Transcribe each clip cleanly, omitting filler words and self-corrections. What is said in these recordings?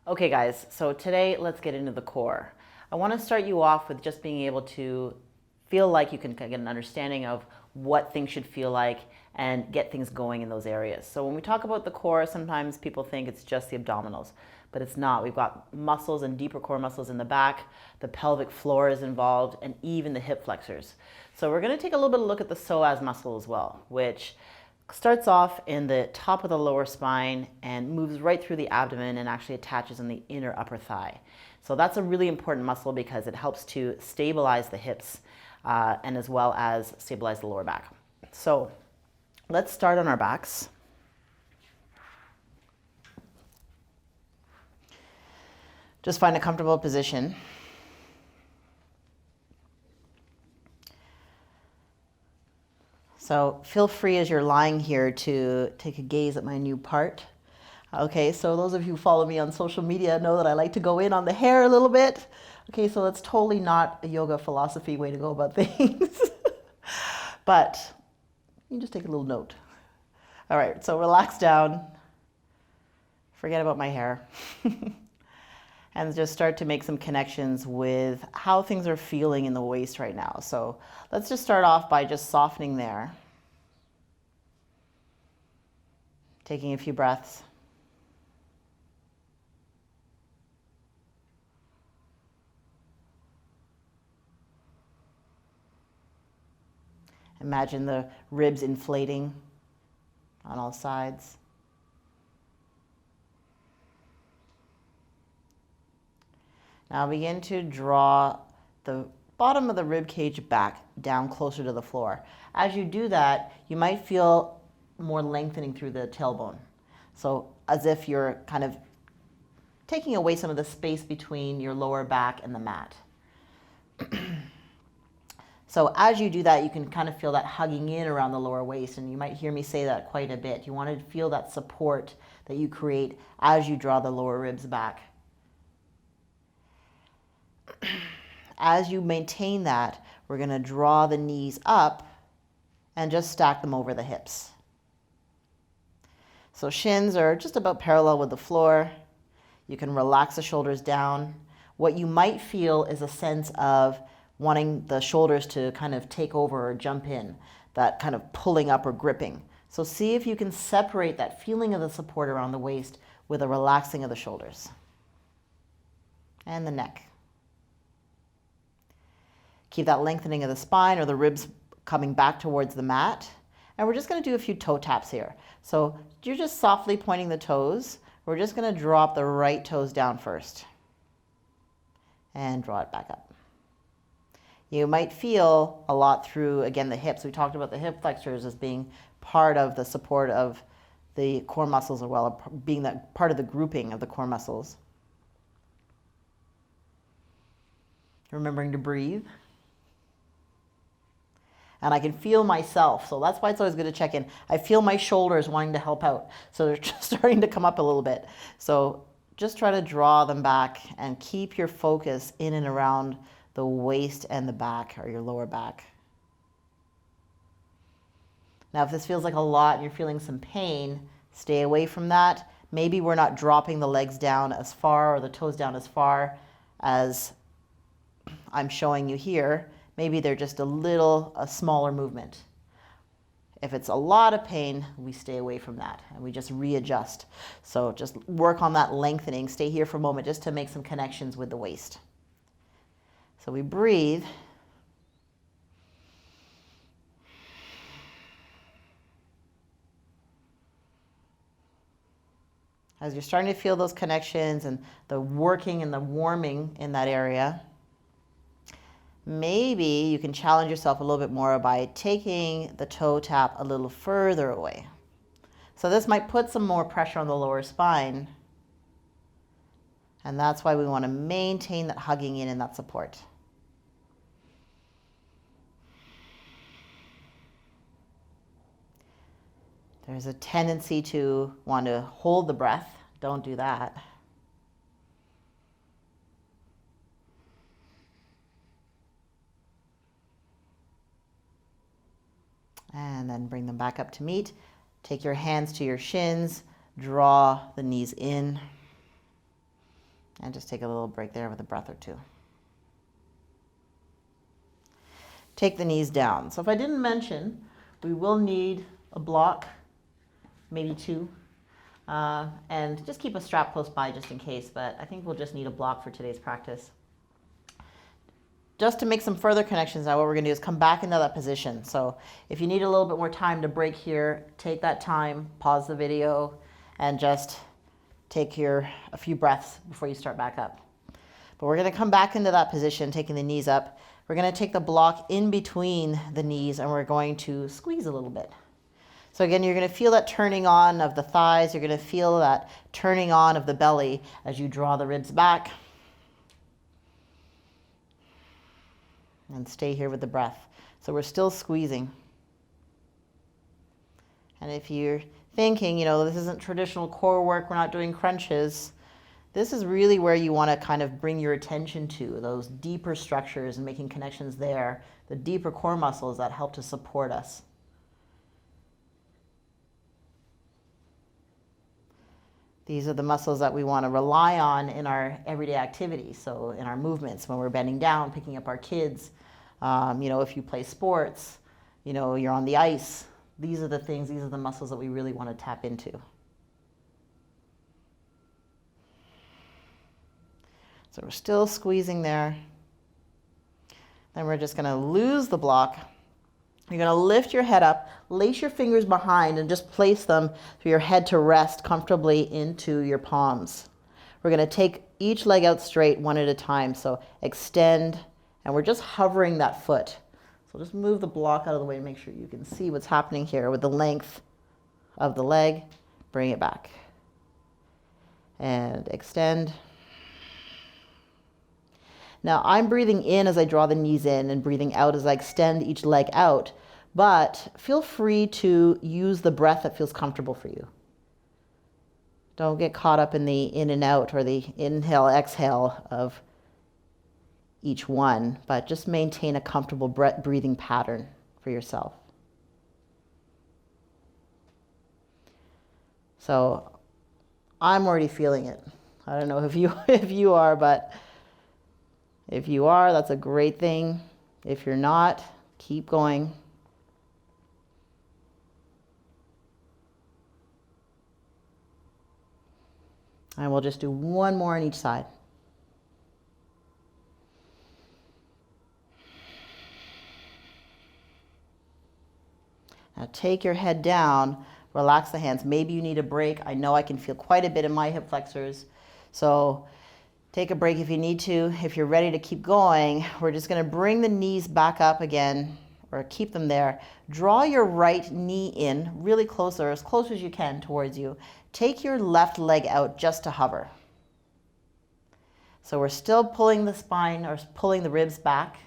Okay guys, so today let's get into the core. I want to start you off with just being able to feel like you can get an understanding of what things should feel like and get things going in those areas. So when we talk about the core, sometimes people think it's just the abdominals, but it's not. We've got muscles and deeper core muscles in the back, the pelvic floor is involved, and even the hip flexors. So we're going to take a little bit of a look at the psoas muscle as well, which starts off in the top of the lower spine and moves right through the abdomen and actually attaches in the inner upper thigh. So that's a really important muscle because it helps to stabilize the hips and as well as stabilize the lower back. So let's start on our backs. Just find a comfortable position. So feel free as you're lying here to take a gaze at my new part. Okay, so those of you who follow me on social media know that I like to go in on the hair a little bit. Okay, so that's totally not a yoga philosophy way to go about things. But you can just take a little note. All right, so relax down. Forget about my hair. And just start to make some connections with how things are feeling in the waist right now. So let's just start off by just softening there. Taking a few breaths. Imagine the ribs inflating on all sides. Now begin to draw the bottom of the rib cage back down closer to the floor. As you do that, you might feel more lengthening through the tailbone. So as if you're kind of taking away some of the space between your lower back and the mat. So as you do that, you can kind of feel that hugging in around the lower waist, and you might hear me say that quite a bit. You want to feel that support that you create as you draw the lower ribs back. As you maintain that, we're going to draw the knees up and just stack them over the hips. So shins are just about parallel with the floor. You can relax the shoulders down. What you might feel is a sense of wanting the shoulders to kind of take over or jump in, that kind of pulling up or gripping. So see if you can separate that feeling of the support around the waist with a relaxing of the shoulders and the neck. Keep that lengthening of the spine or the ribs coming back towards the mat. And we're just going to do a few toe taps here. So you're just softly pointing the toes. We're just going to drop the right toes down first and draw it back up. You might feel a lot through, again, the hips. We talked about the hip flexors as being part of the support of the core muscles as well, being that part of the grouping of the core muscles. Remembering to breathe. And I can feel myself, so that's why it's always good to check in. I feel my shoulders wanting to help out, so they're just starting to come up a little bit. So just try to draw them back and keep your focus in and around the waist and the back, or your lower back. Now, if this feels like a lot and you're feeling some pain, stay away from that. Maybe we're not dropping the legs down as far or the toes down as far as I'm showing you here. Maybe they're just a smaller movement. If it's a lot of pain, we stay away from that and we just readjust. So just work on that lengthening. Stay here for a moment just to make some connections with the waist. So we breathe. As you're starting to feel those connections and the working and the warming in that area, maybe you can challenge yourself a little bit more by taking the toe tap a little further away. So this might put some more pressure on the lower spine. And that's why we want to maintain that hugging in and that support. There's a tendency to want to hold the breath. Don't do that. And then bring them back up to meet. Take your hands to your shins. Draw the knees in. And just take a little break there with a breath or two. Take the knees down. So if I didn't mention, we will need a block, maybe two, and just keep a strap close by just in case, but I think we'll just need a block for today's practice. Just to make some further connections now, what we're gonna do is come back into that position. So if you need a little bit more time to break here, take that time, pause the video, and just take a few breaths before you start back up. But we're gonna come back into that position, taking the knees up. We're gonna take the block in between the knees and we're going to squeeze a little bit. So again, you're gonna feel that turning on of the thighs, you're gonna feel that turning on of the belly as you draw the ribs back. And stay here with the breath. So we're still squeezing. And if you're thinking, this isn't traditional core work, we're not doing crunches, this is really where you want to kind of bring your attention to those deeper structures and making connections there, the deeper core muscles that help to support us. These are the muscles that we want to rely on in our everyday activities. So in our movements, when we're bending down, picking up our kids, if you play sports, you're on the ice. These are the things, these are the muscles that we really want to tap into. So we're still squeezing there. Then we're just going to lose the block. You're going to lift your head up, lace your fingers behind, and just place them for your head to rest comfortably into your palms. We're going to take each leg out straight one at a time. So extend, and we're just hovering that foot. So just move the block out of the way to make sure you can see what's happening here with the length of the leg. Bring it back. And extend. Now I'm breathing in as I draw the knees in and breathing out as I extend each leg out, but feel free to use the breath that feels comfortable for you. Don't get caught up in the in and out or the inhale, exhale of each one, but just maintain a comfortable breathing pattern for yourself. So I'm already feeling it. I don't know if you are, but if you are, that's a great thing. If you're not, keep going. And we'll just do one more on each side. Now take your head down, relax the hands. Maybe you need a break. I know I can feel quite a bit in my hip flexors. So take a break if you need to. If you're ready to keep going, we're just going to bring the knees back up again, or keep them there. Draw your right knee in really close, or as close as you can towards you. Take your left leg out just to hover. So we're still pulling the spine or pulling the ribs back.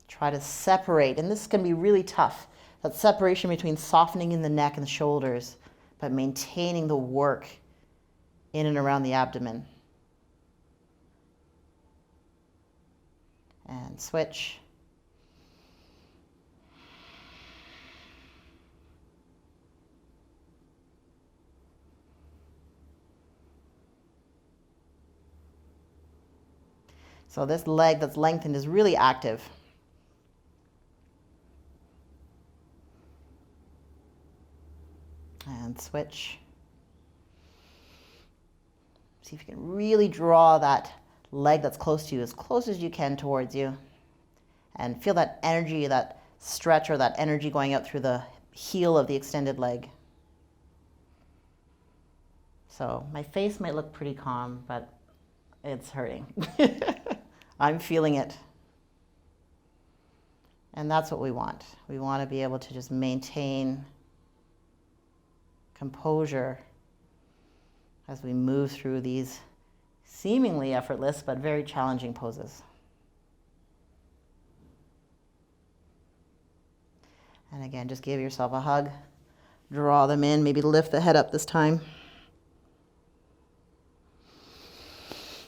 Try to separate, and this is going to be really tough. That separation between softening in the neck and the shoulders, but maintaining the work in and around the abdomen. And switch. So this leg that's lengthened is really active. And switch. See if you can really draw that leg that's close to you as close as you can towards you. And feel that energy, that stretch or that energy going out through the heel of the extended leg. So my face might look pretty calm, but it's hurting. I'm feeling it. And that's what we want. We want to be able to just maintain composure as we move through these seemingly effortless but very challenging poses. And again, just give yourself a hug. Draw them in, maybe lift the head up this time.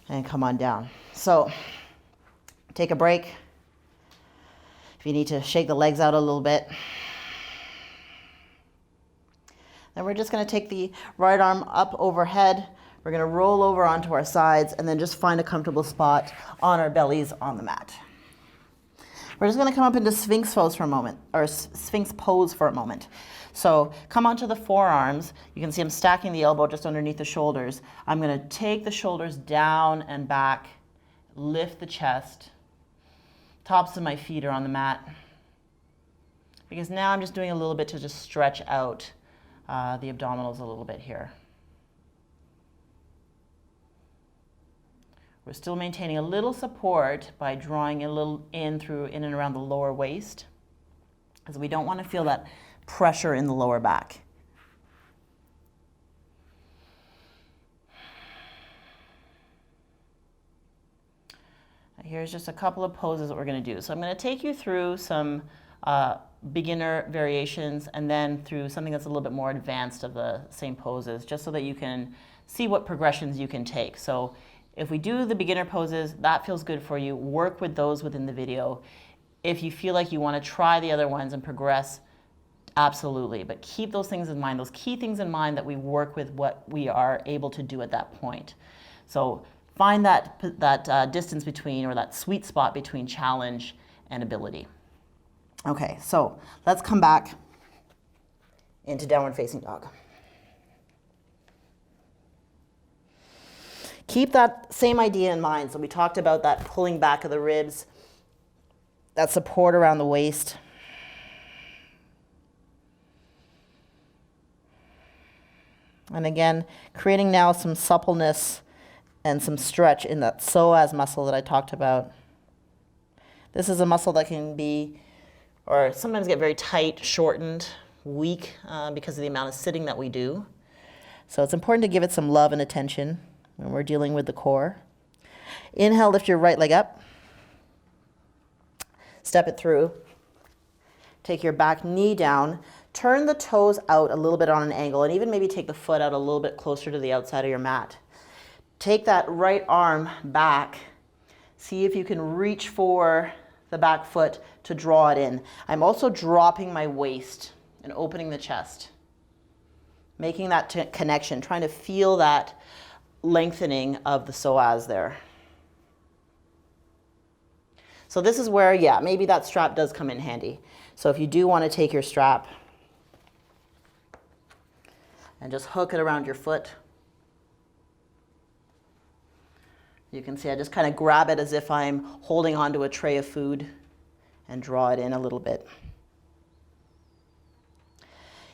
And come on down. So take a break. If you need to shake the legs out a little bit. Then we're just going to take the right arm up overhead. We're going to roll over onto our sides and then just find a comfortable spot on our bellies on the mat. We're just going to come up into Sphinx pose for a moment, or Sphinx pose for a moment. So come onto the forearms. You can see I'm stacking the elbow just underneath the shoulders. I'm going to take the shoulders down and back, lift the chest. Tops of my feet are on the mat. Because now I'm just doing a little bit to just stretch out the abdominals a little bit here. We're still maintaining a little support by drawing a little in and around the lower waist, because we don't want to feel that pressure in the lower back. Here's just a couple of poses that we're going to do. So I'm going to take you through some beginner variations and then through something that's a little bit more advanced of the same poses, just so that you can see what progressions you can take. So if we do the beginner poses, that feels good for you, work with those within the video. If you feel like you want to try the other ones and progress, absolutely. But keep those things in mind, those key things in mind, that we work with what we are able to do at that point. So find that distance between, or that sweet spot between challenge and ability. Okay, so let's come back into downward facing dog. Keep that same idea in mind. So we talked about that pulling back of the ribs, that support around the waist. And again, creating now some suppleness and some stretch in that psoas muscle that I talked about. This is a muscle that can be, or sometimes get very tight, shortened, weak because of the amount of sitting that we do. So it's important to give it some love and attention when we're dealing with the core. Inhale, lift your right leg up. Step it through. Take your back knee down. Turn the toes out a little bit on an angle, and even maybe take the foot out a little bit closer to the outside of your mat. Take that right arm back. See if you can reach for the back foot to draw it in. I'm also dropping my waist and opening the chest. Making that connection, trying to feel that lengthening of the psoas there. So this is where, yeah, maybe that strap does come in handy. So if you do want to take your strap and just hook it around your foot, you can see I just kind of grab it as if I'm holding onto a tray of food and draw it in a little bit.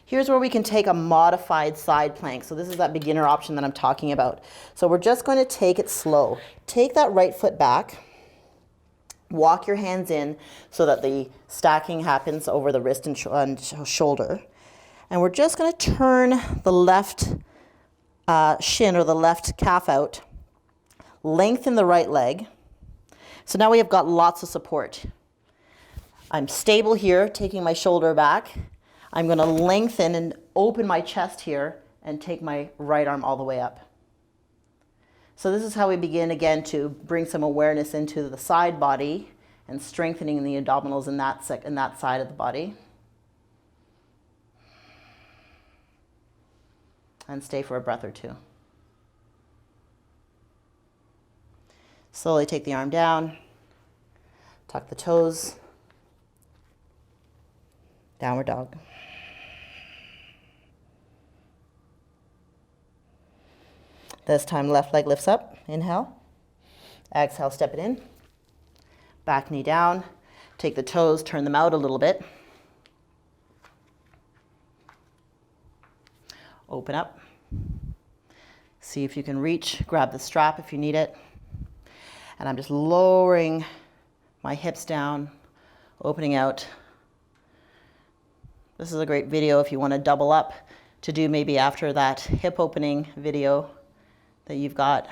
Here's where we can take a modified side plank. So this is that beginner option that I'm talking about. So we're just going to take it slow. Take that right foot back. Walk your hands in so that the stacking happens over the wrist and shoulder. And we're just going to turn the left shin or the left calf out. Lengthen the right leg. So now we have got lots of support. I'm stable here, taking my shoulder back. I'm going to lengthen and open my chest here and take my right arm all the way up. So this is how we begin again to bring some awareness into the side body and strengthening the abdominals in that side of the body. And stay for a breath or two. Slowly take the arm down, tuck the toes, downward dog. This time left leg lifts up, inhale. Exhale, step it in. Back knee down, take the toes, turn them out a little bit. Open up. See if you can reach, grab the strap if you need it. And I'm just lowering my hips down, opening out. This is a great video if you want to double up to do maybe after that hip opening video that you've got.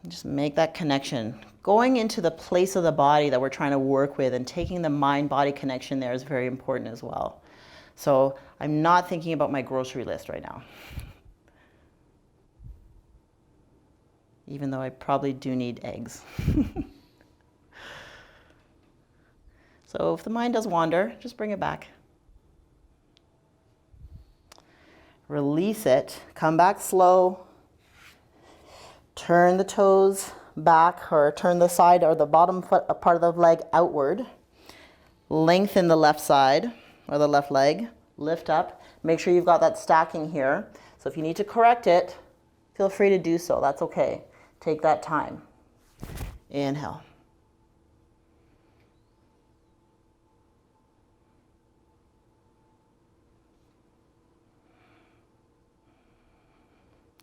Just make that connection. Going into the place of the body that we're trying to work with and taking the mind-body connection there is very important as well. So I'm not thinking about my grocery list right now. Even though I probably do need eggs. So if the mind does wander, just bring it back. Release it, come back slow. Turn the toes back, or turn the side or the bottom foot, part of the leg outward. Lengthen the left side or the left leg. Lift up. Make sure you've got that stacking here. So if you need to correct it, feel free to do so. That's okay. Take that time. Inhale.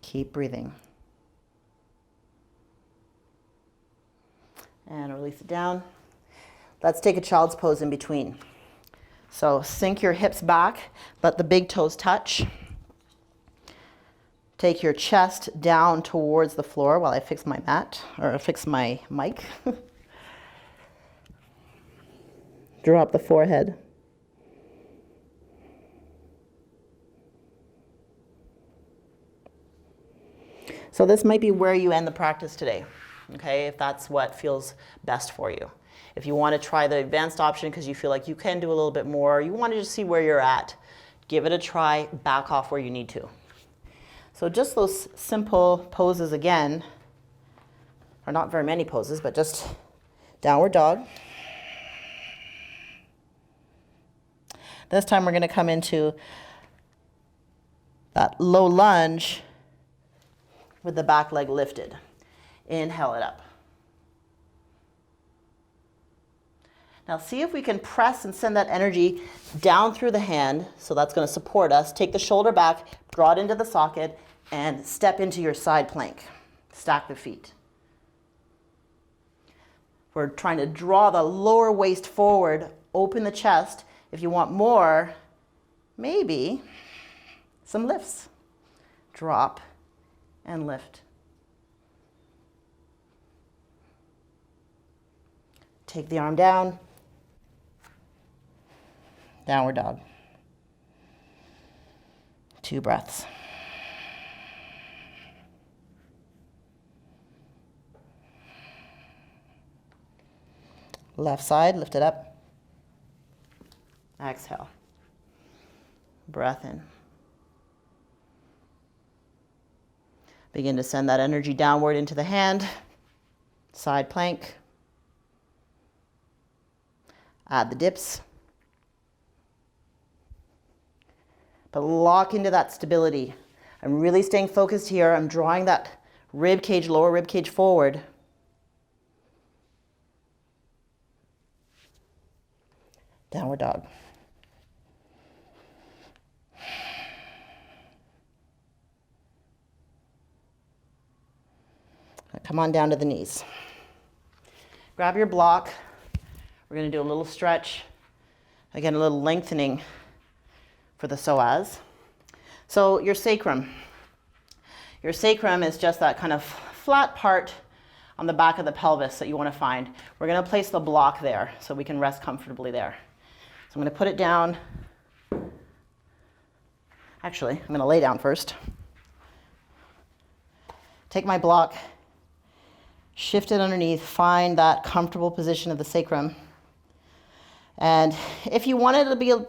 Keep breathing. And release it down. Let's take a child's pose in between. So sink your hips back, let the big toes touch. Take your chest down towards the floor while I fix my mat, or fix my mic. Drop the forehead. So this might be where you end the practice today, okay, if that's what feels best for you. If you want to try the advanced option because you feel like you can do a little bit more, you want to just see where you're at, give it a try, back off where you need to. So just those simple poses again, or not very many poses, but just downward dog. This time we're going to come into that low lunge with the back leg lifted. Inhale it up. Now see if we can press and send that energy down through the hand. So that's going to support us. Take the shoulder back, draw it into the socket, and step into your side plank. Stack the feet. We're trying to draw the lower waist forward, open the chest. If you want more, maybe some lifts. Drop and lift. Take the arm down. Downward dog. 2 breaths. Left side, lift it up. Exhale. Breath in. Begin to send that energy downward into the hand. Side plank. Add the dips. But lock into that stability. I'm really staying focused here. I'm drawing that rib cage, lower rib cage forward. Downward dog. Come on down to the knees. Grab your block. We're going to do a little stretch. Again, a little lengthening for the psoas. So your sacrum. Your sacrum is just that kind of flat part on the back of the pelvis that you want to find. We're going to place the block there so we can rest comfortably there. So I'm going to put it down. Actually, I'm going to lay down first. Take my block, shift it underneath, find that comfortable position of the sacrum. And if you want it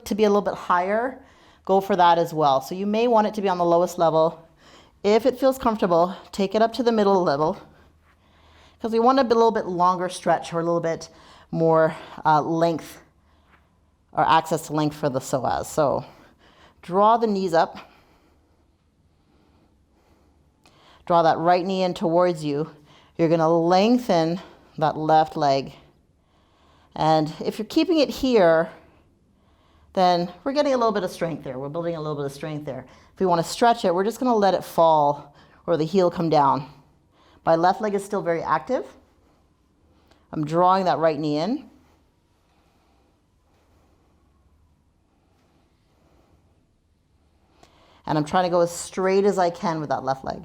to be a little bit higher, go for that as well. So you may want it to be on the lowest level. If it feels comfortable, take it up to the middle level, because we want a little bit longer stretch or a little bit more length or access to length for the psoas. So draw the knees up. Draw that right knee in towards you. You're going to lengthen that left leg. And if you're keeping it here, then we're getting a little bit of strength there. We're building a little bit of strength there. If we want to stretch it, we're just going to let it fall or the heel come down. My left leg is still very active. I'm drawing that right knee in. And I'm trying to go as straight as I can with that left leg.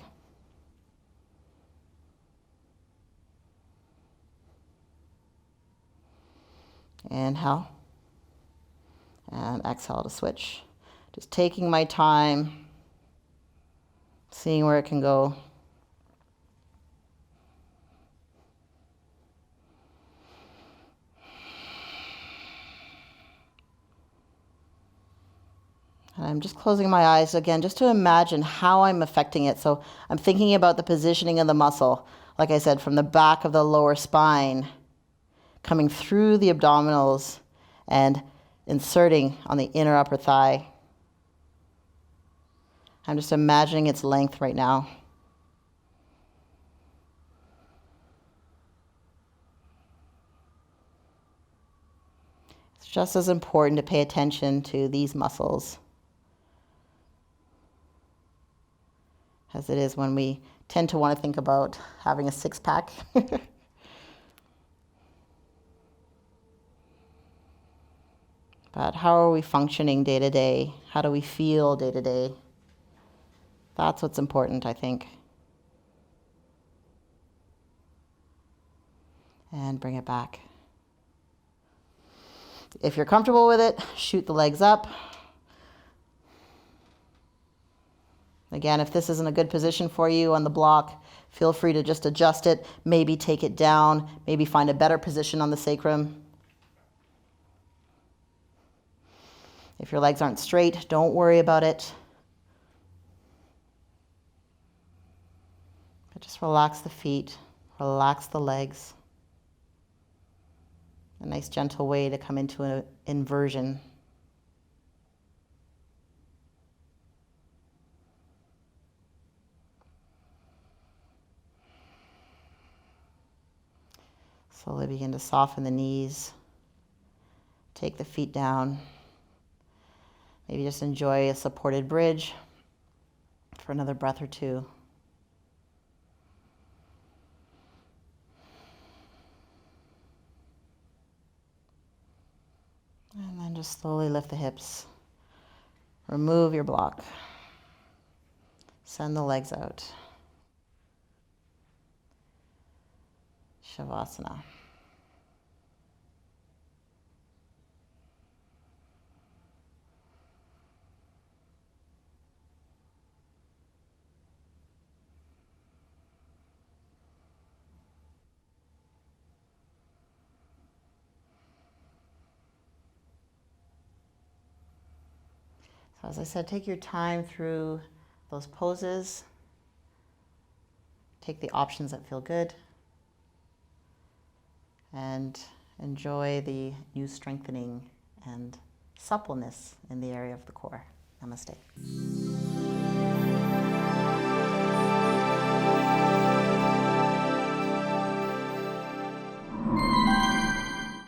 Inhale. And exhale to switch. Just taking my time, seeing where it can go. I'm just closing my eyes again, just to imagine how I'm affecting it. So I'm thinking about the positioning of the muscle, like I said, from the back of the lower spine, coming through the abdominals and inserting on the inner upper thigh. I'm just imagining its length right now. It's just as important to pay attention to these muscles as it is when we tend to want to think about having a six-pack. But how are we functioning day to day? How do we feel day to day? That's what's important, I think. And bring it back. If you're comfortable with it, shoot the legs up. Again, if this isn't a good position for you on the block, feel free to just adjust it, maybe take it down, maybe find a better position on the sacrum. If your legs aren't straight, don't worry about it. But just relax the feet, relax the legs. A nice gentle way to come into an inversion. Slowly begin to soften the knees. Take the feet down. Maybe just enjoy a supported bridge for another breath or two. And then just slowly lift the hips. Remove your block. Send the legs out. Shavasana. So as I said, take your time through those poses. Take the options that feel good. And enjoy the new strengthening and suppleness in the area of the core. Namaste.